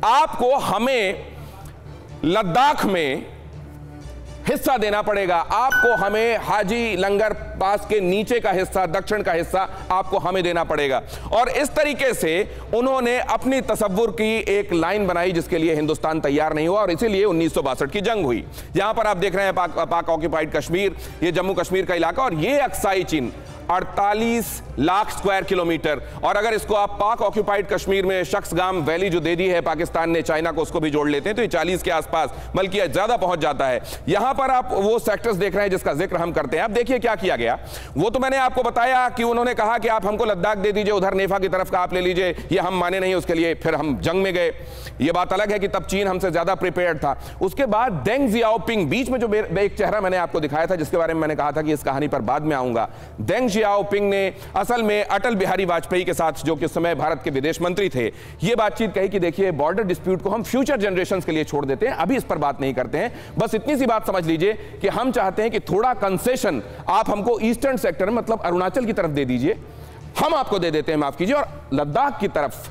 आपको हमें लद्दाख में हिस्सा देना पड़ेगा, आपको हमें हाजी लंगर पास के नीचे का हिस्सा, दक्षिण का हिस्सा आपको हमें देना पड़ेगा। और इस तरीके से उन्होंने अपनी तसव्वुर की एक लाइन बनाई जिसके लिए हिंदुस्तान तैयार नहीं हुआ और इसीलिए 1962 की जंग हुई। यहां पर आप देख रहे हैं पाक ऑक्यूपाइड कश्मीर, ये जम्मू कश्मीर का इलाका, और ये अक्साई चीन 48 लाख स्क्वायर किलोमीटर। और अगर इसको आप पाक ऑक्यूपाइड कश्मीर में शख्सगाम वैली जो दे दी है पाकिस्तान ने चाइना को, उसको भी जोड़ लेते हैं तो ये 40 के आसपास, बल्कि ज्यादा पहुंच जाता है। यहां पर आप वो सेक्टर्स देख रहे हैं जिसका जिक्र हम करते हैं। अब देखिए क्या किया गया। वो तो मैंने आपको बताया कि उन्होंने कहा कि आप हमको लद्दाख दे दीजिए, उधर नेफा की तरफ का आप ले लीजिए, ये हम माने नहीं, उसके लिए फिर हम जंग में गए। ये बात अलग है कि तब चीन हमसे ज्यादा प्रिपेयर्ड था। उसके बाद देंग जियाओपिंग, बीच में जो एक चेहरा मैंने आपको दिखाया था जिसके बारे में मैंने कहा था कि इस कहानी पर बाद में आऊंगा, देंग जियाओपिंग ने असल में अटल बिहारी वाजपेयी के साथ, जो कि उस समय भारत के विदेश मंत्री थे, यह बातचीत कही कि देखिए बॉर्डर डिस्प्यूट को हम फ्यूचर जनरेशंस के लिए छोड़ देते हैं, अभी इस पर बात नहीं करते हैं। बस इतनी सी बात समझ लीजिए कि हम चाहते हैं कि थोड़ा कंसेशन आप हमको ईस्टर्न सेक्टर में, मतलब अरुणाचल की तरफ दे दीजिए, हम आपको दे देते हैं, माफ कीजिए, और लद्दाख की तरफ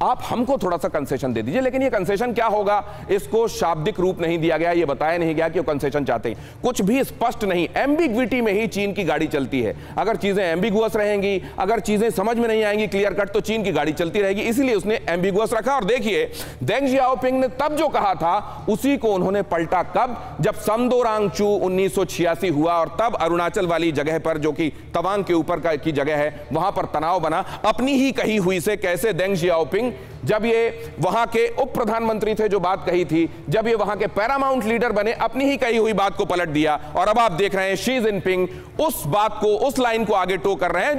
आप हमको थोड़ा सा कंसेशन दे दीजिए। लेकिन ये कंसेशन क्या होगा इसको शाब्दिक रूप नहीं दिया गया, ये बताया नहीं गया कि वो कंसेशन चाहते हैं, कुछ भी स्पष्ट नहीं। एम्बिग्विटी में ही चीन की गाड़ी चलती है। अगर चीजें एम्बिगुअस रहेंगी, अगर चीजें समझ में नहीं आएंगी क्लियर कट, तो चीन की गाड़ी चलती रहेगी, इसीलिए उसने एम्बिगुअस रखा। और देखिए देंग जियाओपिंग ने तब जो कहा था उसी को उन्होंने पलटा कब, जब समदोरांगचू 1986 हुआ और तब अरुणाचल वाली जगह पर, जो कि तवांग के ऊपर की जगह है, वहां पर तनाव बना अपनी ही कही हुई से। कैसे देंग जियाओपिंग जब ये वहां के उप प्रधानमंत्री थे, जो बात कही थी, जब ये वहां के पैरामाउंट लीडर बने, अपनी ही कही हुई बात को पलट दिया। और अब आप देख रहे हैं शी जिनपिंग उस बात को, उस लाइन को आगे टो कर रहे हैं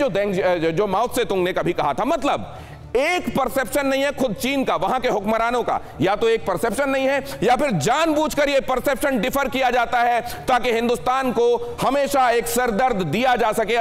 जो माओ त्से-तुंग ने कभी कहा था। मतलब एक परसेप्शन नहीं है खुद चीन का, वहां के हुक्मरानों का, या तो एक परसेप्शन नहीं है या फिर जानबूझकर यह परसेप्शन डिफर किया जाता है ताकि हिंदुस्तान को हमेशा एक सरदर्द दिया जा सके।